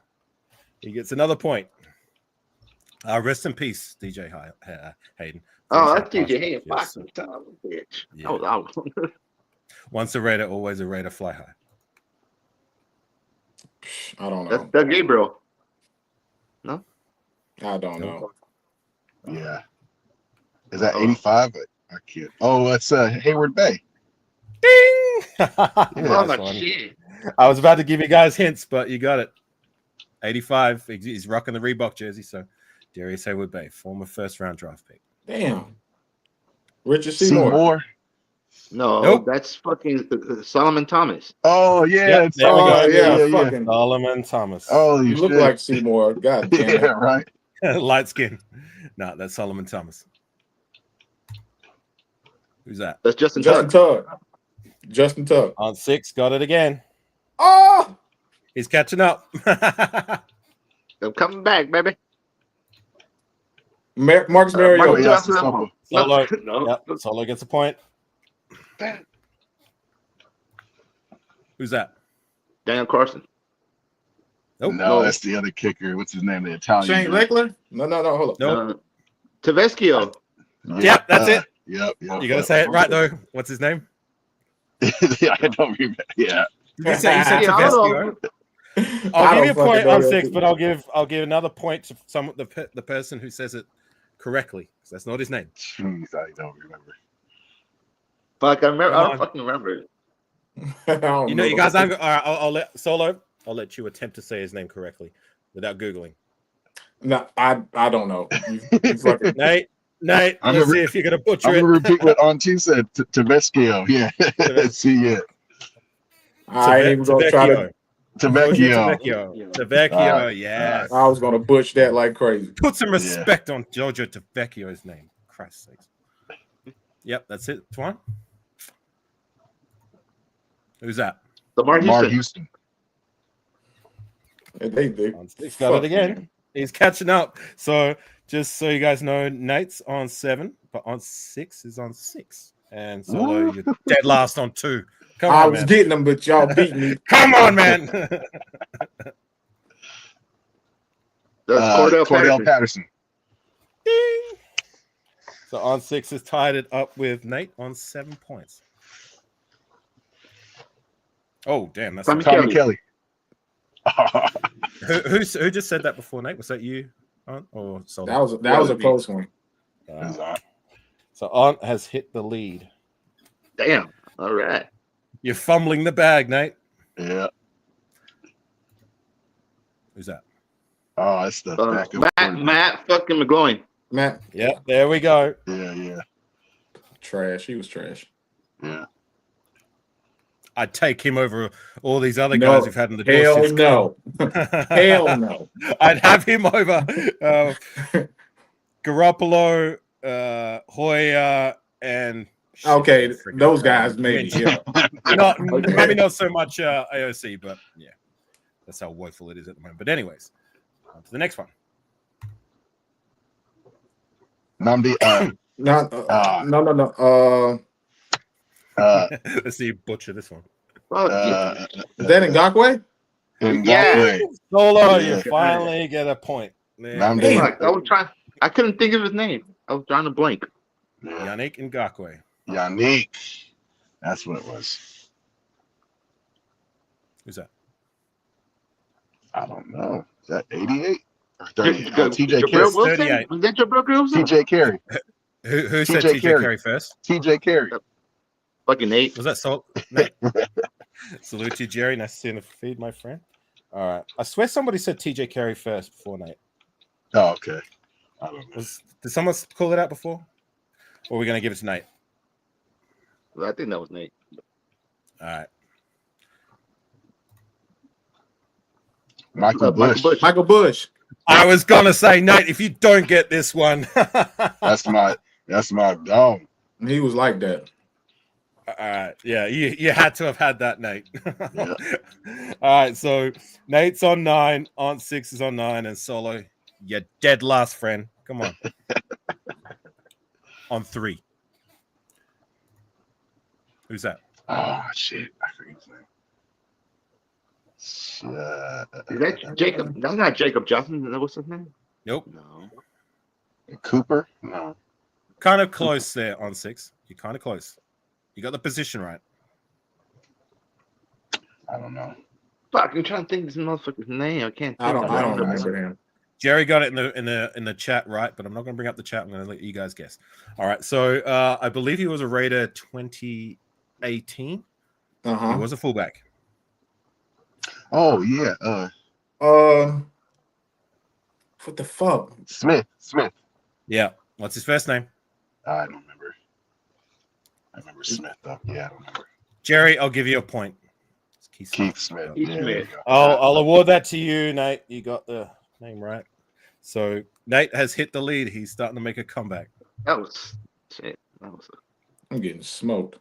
S1: He gets another point. Rest in peace, DJ Hayden.
S4: Oh, that's DJ Hayden. Yes, bitch. Yeah. That was out.
S1: Once a Raider, always a Raider. Fly high.
S3: I don't know.
S4: That's Doug Gabriel. No?
S3: I don't know.
S2: Yeah. Is that 85? I can't. Oh, that's Hayward Bay.
S1: Ding!
S4: Oh
S1: Nice
S4: my
S1: one.
S4: shit.
S1: I was about to give you guys hints, but you got it. 85. He's rocking the Reebok jersey. So, Darius Hayward Bay, former first-round draft pick.
S3: Damn. Richard Seymour.
S2: Seymour.
S4: No,
S1: Nope.
S4: that's fucking Solomon Thomas.
S2: Oh yeah,
S1: Yep,
S2: it's
S1: there we go.
S3: Yeah,
S2: yeah.
S3: fucking.
S1: Solomon Thomas.
S2: Holy
S3: You look
S2: shit.
S3: like Seymour. God damn it.
S2: Yeah, right.
S1: Light skin. No, that's Solomon Thomas. Who's that?
S4: That's Justin
S3: Justin
S4: Tuck.
S3: Tuck. Justin Tuck.
S1: Ont6 got it again.
S3: Oh!
S1: He's catching up.
S4: I'm coming back, baby.
S3: Marcus
S2: Oh,
S3: Mariota.
S2: yeah, that's the
S1: Solo.
S4: No.
S1: Yep, Solo gets a point. Who's that?
S4: Daniel Carson.
S1: Nope.
S2: No, that's the other kicker. What's his name? The Italian.
S3: Shane
S2: dude.
S3: Leckler? No, hold up.
S1: Nope.
S4: Tavesquio.
S1: Yep, that's it.
S2: Yep.
S1: You got to say it right, though. What's his name?
S2: Yeah, I don't remember. Yeah.
S1: You said
S4: Yeah, I
S1: Tavesquio.
S3: I
S1: I'll give
S3: don't
S1: you a
S3: fucking
S1: point
S3: know
S1: on
S3: that
S1: 6,
S3: dude.
S1: but I'll give another point to the person who says it correctly. That's not his name.
S2: Jeez, I don't remember.
S4: Fuck, I remember.
S1: Come
S4: I
S1: on.
S4: don't fucking remember it.
S3: I don't
S1: You know, you
S3: know.
S1: guys aren't. All right, I'll let Solo. I'll let you attempt to say his name correctly without googling.
S3: No, I don't know. You fucking,
S1: Nate,
S2: I'm
S1: let's
S2: gonna
S1: see if you're gonna butcher
S2: I'm
S1: it.
S2: gonna repeat what Ont6 said. Tavesquio. Yeah. See it.
S3: I ain't even gonna try to.
S2: Tavecchio.
S1: Tavecchio, yes.
S3: I was gonna butch that like crazy.
S1: Put some respect on Jojo Tavecchio's name. Christ's sakes. Yep, that's it. Twan. Who's that?
S4: Lamar
S2: Lamar
S4: Houston.
S3: And they
S1: He's got it again. He's catching up. So just so you guys know, Nate's on 7, but Ont6 is on 6. And Solo, you're dead last on 2. Come
S3: I
S1: on,
S3: was
S1: man.
S3: getting them, but y'all beat me.
S1: Come on, man.
S4: That's
S2: Cordell Patterson.
S1: Ding. So Ont6 has tied it up with Nate on 7 points. Oh, damn. That's
S4: Tommy
S2: Tommy Kelly.
S1: who just said that before, Nate? Was that you, Aunt, or Solo?
S3: That was a close one.
S1: So Aunt has hit the lead.
S4: Damn. All right.
S1: You're fumbling the bag, Nate.
S2: Yeah.
S1: Who's that?
S2: Oh, it's the backup.
S4: Matt fucking McGloin.
S3: Matt.
S1: Yeah, there we go.
S2: Yeah.
S3: Trash. He was trash.
S2: Yeah.
S1: I'd take him over all these other guys we've had in the door.
S3: Hell
S1: since
S3: no. Hell no.
S1: I'd have him over Garoppolo, Hoyer, and
S3: Okay, those guys maybe. Yeah.
S1: Maybe not so much AOC, but yeah, that's how woeful it is at the moment. But anyways, on to the next one.
S2: Namdi.
S3: No.
S1: Let's see you butcher this one.
S3: Is that Ngakoue?
S4: Yeah.
S1: Solo, you finally get a point.
S4: I couldn't think of his name. I was trying to blank.
S1: Yannick Ngakoue.
S2: Yannick. That's what it was.
S1: Who's that?
S2: I don't know. Is that 88 or 30?
S4: Jabril
S2: TJ
S4: Wilson?
S1: 38.
S4: Was that Jabril Wilson?
S2: TJ Carey.
S1: Who said
S2: TJ
S1: TJ
S2: Carey.
S1: Carey first?
S2: TJ Carey.
S4: Fucking Nate.
S1: Was that Sol? Nate. Salute to you, Jerry. Nice to see you in the feed, my friend. All right. I swear somebody said TJ Carey first before Nate.
S2: Oh, okay. I don't know.
S1: Did someone call it out before? Or are we going to give it to Nate?
S4: I think that was Nate.
S1: All right.
S2: Michael Bush.
S3: Michael Bush.
S1: I was going to say, Nate, if you don't get this one.
S2: That's my dog.
S3: He was like that.
S1: All right. Yeah, you had to have had that, Nate.
S2: Yeah.
S1: All right. So Nate's on 9, Ont6 is on 9, and Solo, you're dead last, friend. Come on. On 3. Who's that?
S2: Oh, shit. I forget his name.
S4: Is that Jacob? That's not Jacob Johnson. Is that what's his name?
S1: Nope.
S4: No.
S2: Cooper? No.
S1: Kind of close there on 6. You're kind of close. You got the position right.
S2: I don't know.
S4: Fuck, I'm trying to think of this motherfucker's name. I can't.
S3: I don't remember him.
S1: Jerry got it in the chat right, but I'm not going to bring up the chat. I'm going to let you guys guess. All right. So I believe he was a Raider 20 2018. He
S3: Uh-huh.
S1: was a fullback.
S2: Oh yeah.
S3: What the fuck?
S2: Smith.
S1: Yeah. What's his first name?
S2: I don't remember. I remember Smith though. Yeah, I don't remember.
S1: Jerry, I'll give you a point. It's
S2: Keith Smith.
S4: Keith
S2: Yeah,
S4: Smith.
S2: there you go.
S1: I'll award that to you, Nate. You got the name right. So Nate has hit the lead. He's starting to make a comeback.
S4: That was shit.
S3: I'm getting smoked.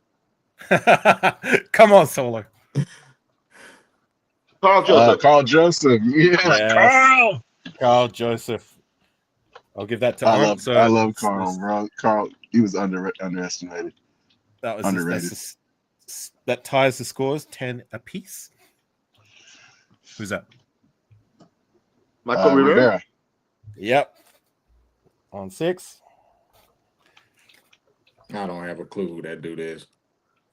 S1: Come on, Solo.
S4: Carl Joseph.
S2: Carl Joseph. Yeah,
S1: Yes. Carl Joseph. I'll give that to
S2: I
S1: Ont.
S2: love Carl, bro. Carl, he was underestimated.
S1: That was
S2: Underrated.
S1: That ties the scores 10 apiece. Who's that?
S4: Michael Rivera.
S1: Yep. Ont6.
S3: I don't have a clue who that dude is.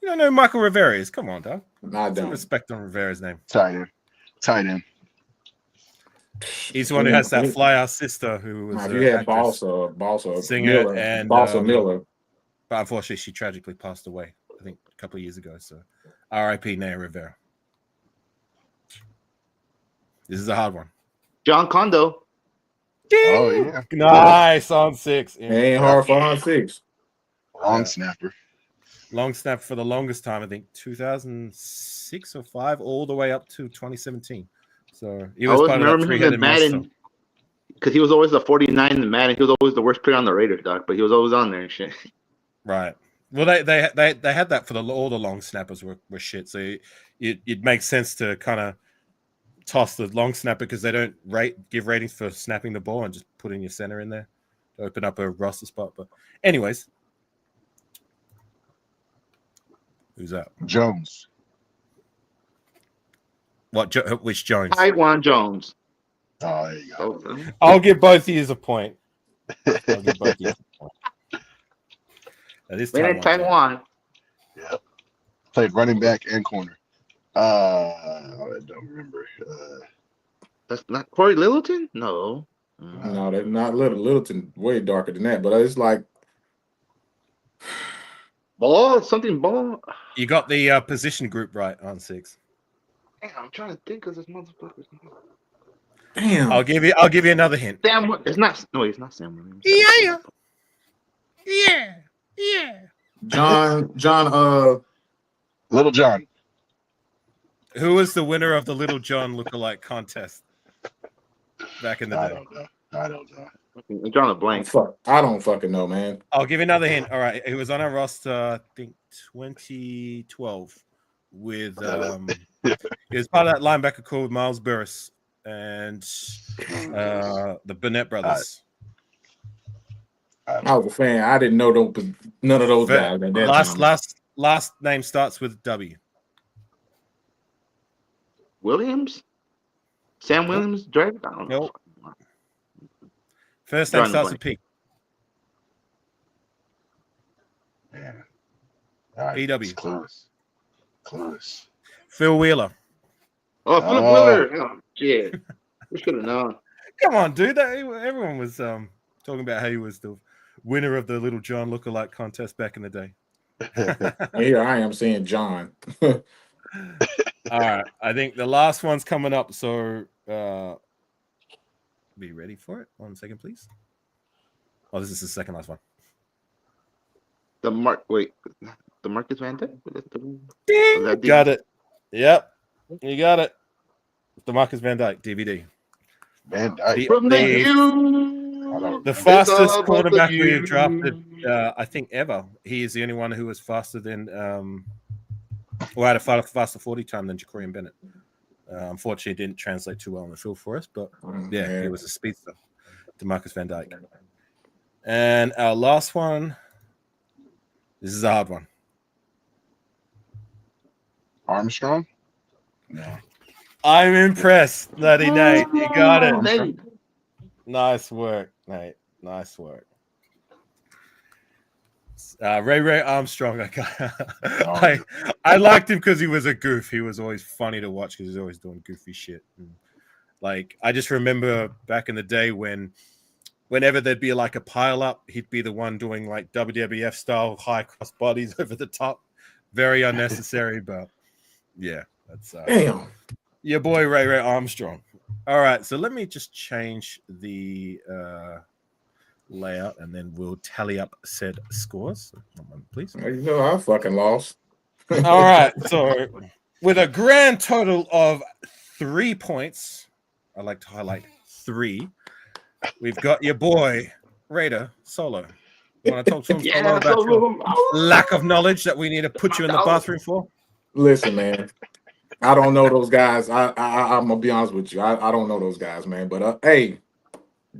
S1: You don't know who Michael Rivera is? Come on, dog.
S3: I
S1: Some
S3: don't.
S1: respect on Rivera's name.
S2: Tight end.
S1: He's the one who has that fly-ass sister who was
S3: If you had
S1: actress,
S3: Balsa
S1: singer,
S3: Miller,
S1: and
S3: Balsa Miller.
S1: But unfortunately, she tragically passed away, I think, a couple of years ago. So, R.I.P. Naya Rivera. This is a hard one.
S4: John Kondo.
S2: Oh yeah.
S1: Nice on 6.
S3: It ain't hard for Ont6.
S2: Long snapper.
S1: Long snap for the longest time, I think 2006 or 5, all the way up to 2017. So he was part of that
S4: remember him in
S1: 300
S4: Madden because he was always the 49 in Madden. He was always the worst player on the Raiders, dog, but he was always on there and shit.
S1: Right. Well, they had that for all the long snappers were shit. So it makes sense to kind of toss the long snapper because they don't give ratings for snapping the ball and just putting your center in there to open up a roster spot. But anyways, who's that?
S2: Jones.
S1: Which Jones?
S4: Tywan Jones.
S2: Oh, there you go.
S1: I'll give both of you a point. I'll give both of you a point. That is
S4: Taiwan.
S2: Yeah. Played running back and corner. I don't remember.
S4: That's not Corey Littleton? No.
S3: No, they're not Littleton. Way darker than that, but it's like
S4: Ball.
S1: You got the position group right on 6.
S4: Damn, I'm trying to think of this motherfucker.
S3: damn.
S1: I'll give you another hint.
S4: Sam. It's not. No, it's not Sam Williams.
S1: Yeah.
S3: John.
S2: Little John.
S1: Who was the winner of the Little John lookalike contest back in the day?
S2: I don't know.
S4: I'm drawing a blank.
S3: I don't fucking know, man.
S1: I'll give you another hint. All right, he was on our roster, I think 2012 with he was part of that linebacker core with Miles Burris and the Burnett brothers.
S3: I was a fan. I didn't know none of those guys. At that time.
S1: Last name starts with W.
S4: Williams? Sam Williams? Drake? I don't know.
S1: Nope. First name starts with P.
S2: Man.
S1: PW.
S2: Clueless.
S1: Phil Wheeler.
S4: Oh, Philip Wheeler. Oh, shit. We should have known.
S1: Come on, dude. Everyone was talking about how he was the winner of the Little John lookalike contest back in the day.
S3: Here I am saying John.
S1: All right. I think the last one's coming up. So be ready for it. 1 second, please. Oh, this is the second last one.
S4: The Marcus Van Dyke?
S1: Got it. Yep. You got it. The Marcus Van Dyke DVD.
S2: Van Dyke.
S1: The fastest quarterback we have drafted, I think, ever. He is the only one who was faster than, had a faster 40 time than Jacorian Bennett. Unfortunately, it didn't translate too well on the field for us, but yeah, he was a speedster. DeMarcus Van Dyke. And our last one, this is a hard one.
S2: Armstrong? No.
S1: I'm impressed, Nutty Nate. You got it.
S4: Nate.
S1: Nice work, Nate. Nice work. Ray Armstrong. I liked him because he was a goof. He was always funny to watch because he was always doing goofy shit. And, I just remember back in the day whenever there'd be like a pile up, he'd be the one doing like WWF style high cross bodies over the top. Very unnecessary, but yeah, that's
S3: damn.
S1: Your boy Ray Armstrong. All right, so let me just change the layout, and then we'll tally up said scores. One moment, please.
S3: You know, I fucking lost.
S1: All right, so with a grand total of 3 points, I like to highlight 3. We've got your boy Raider Solo. You want to talk to him Solo about your lack of knowledge that we need to put you in the bathroom for?
S3: Listen, man, I don't know those guys. I'm gonna be honest with you. I don't know those guys, man. But hey,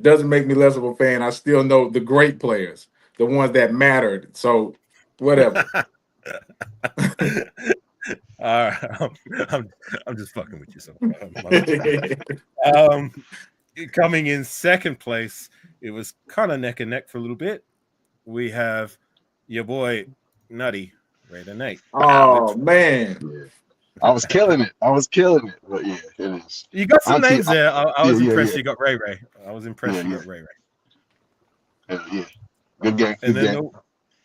S3: doesn't make me less of a fan. I still know the great players, the ones that mattered. So whatever.
S1: All right, I'm just fucking with you. Coming in second place, it was kind of neck and neck for a little bit. We have your boy Nutty, Raider Nate.
S3: Oh man,
S2: yeah. I was killing it. But yeah, it is.
S1: You got some names there. I was impressed. You got Ray. I was impressed. You got Ray.
S2: Yeah, good game.
S1: And
S2: good
S1: then
S2: game.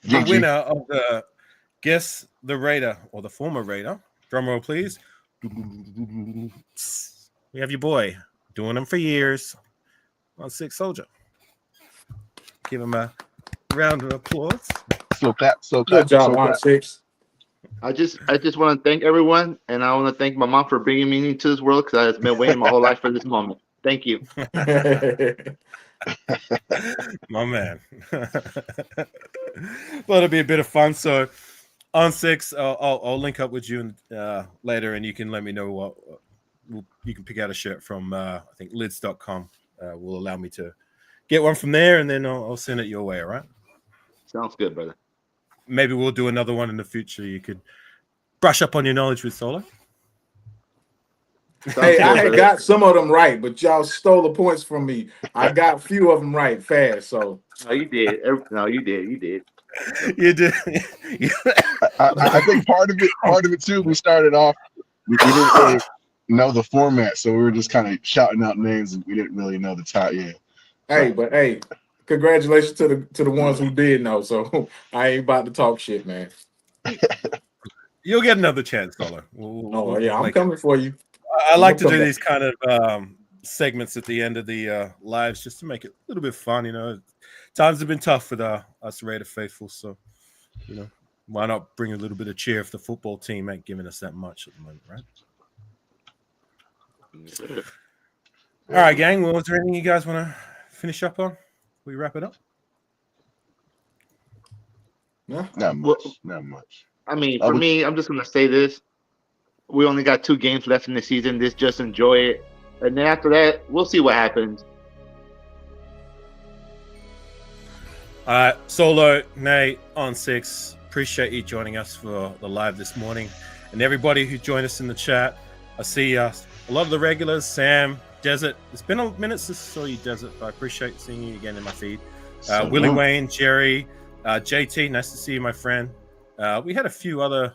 S1: the winner of the Guess the Raider, or the former Raider. Drum roll, please. We have your boy doing them for years. Ont6 Soldier. Give him a round of applause.
S2: Slow clap.
S3: Good job, Ont6.
S4: I just want to thank everyone, and I want to thank my mom for bringing me into this world, because I've been waiting my whole life for this moment. Thank you.
S1: My man. Thought it'd be a bit of fun. So Ont6, I'll link up with you later, and you can let me know what you can pick out a shirt from I think lids.com will allow me to get one from there, and then I'll send it your way. All right,
S4: sounds good, brother.
S1: Maybe we'll do another one in the future. You could brush up on your knowledge with Solo.
S3: Hey, I had got some of them right, but y'all stole the points from me. I got a few of them right fast. So
S4: no, you did. No, you did. You did.
S1: You did.
S2: I think part of it too. We started off. We didn't really know the format, so we were just kind of shouting out names, and we didn't really know the top. Yeah.
S3: Hey, but hey, congratulations to the ones who did know. So I ain't about to talk shit, man.
S1: You'll get another chance, Solo.
S3: I'm coming for you.
S1: I like to do these kind of segments at the end of the lives, just to make it a little bit fun. You know, times have been tough with us Raider faithful, so you know, why not bring a little bit of cheer if the football team ain't giving us that much at the moment, right? All right, gang. Well, is there anything you guys want to finish up on before we wrap it up?
S3: No,
S2: not much.
S4: I mean, for me, I'm just gonna say this. We only got 2 games left in the season. Just enjoy it. And then after that, we'll see what happens.
S1: Solo, Nate, Ont6, appreciate you joining us for the live this morning. And everybody who joined us in the chat. I see a lot of the regulars, Sam, Desert. It's been a minute since I saw you, Desert, but I appreciate seeing you again in my feed. Willie Wayne, Jerry, JT, nice to see you, my friend. We had a few other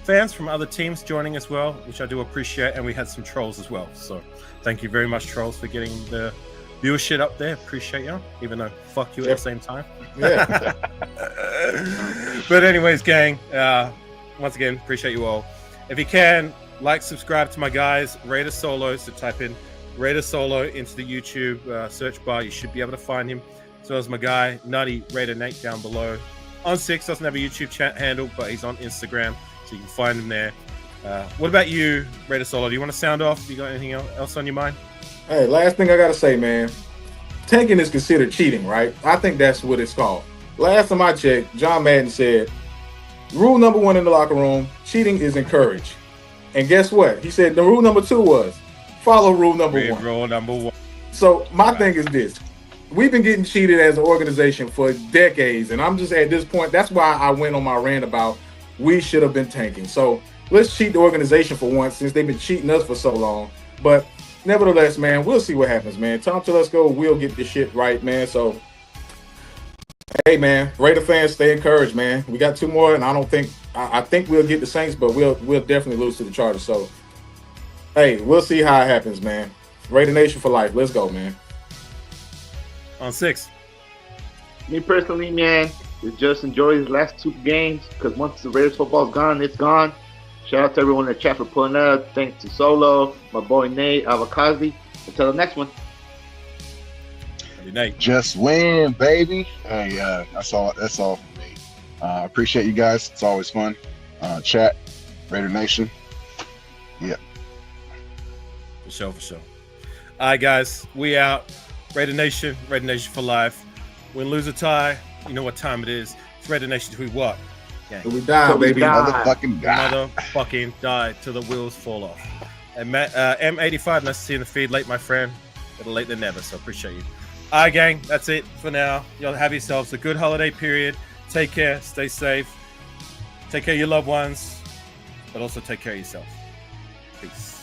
S1: fans from other teams joining as well, which I do appreciate, and we had some trolls as well. So thank you very much, trolls, for getting the viewership up there. Appreciate you, even though fuck you at the same time.
S3: Yeah.
S1: But anyways, gang, once again, appreciate you all. If you can, like, subscribe to my guys, Raider Solo. So type in Raider Solo into the YouTube search bar. You should be able to find him, as well as my guy, Nutty Raider Nate, down below. Ont6 doesn't have a YouTube chat handle, but he's on Instagram, so you can find him there. What about you, Raider Solo? Do you want to sound off? You got anything else on your mind?
S3: Hey, last thing I got to say, man. Tanking is considered cheating, right? I think that's what it's called. Last time I checked, John Madden said, rule number 1 in the locker room, cheating is encouraged. And guess what? He said the rule number 2 was follow rule number 1.
S1: Rule number 1.
S3: So my thing is this. We've been getting cheated as an organization for decades. And I'm just at this point, that's why I went on my rant about we should have been tanking. So let's cheat the organization for once, since they've been cheating us for so long. But nevertheless, man, we'll see what happens, man. Time to let's go. We'll get this shit right, man. So, hey, man, Raider fans, stay encouraged, man. We got 2 more, and I think we'll get the Saints, but we'll definitely lose to the Chargers. So, hey, we'll see how it happens, man. Raider Nation for life. Let's go, man.
S1: Ont6.
S4: Me personally, man, just enjoy these last 2 games because once the Raiders football's gone, it's gone. Shout out to everyone in the chat for pulling up. Thanks to Solo, my boy Nate, Afakasi. Until the next one.
S1: Nate.
S2: Just win, baby. Hey, that's all for me. Appreciate you guys. It's always fun. Chat, Raider Nation. Yeah.
S1: For sure. All right, guys, we out. Raider Nation for life. Win, lose, or tie, you know what time it is. It's Raider Nation till we what?
S3: Till we die, baby.
S2: Motherfucking die.
S1: Motherfucking die till the wheels fall off. And M85, nice to see you in the feed late, my friend. Better late than never, so appreciate you. All right, gang, that's it for now. Y'all have yourselves a good holiday period. Take care, stay safe. Take care of your loved ones, but also take care of yourself. Peace.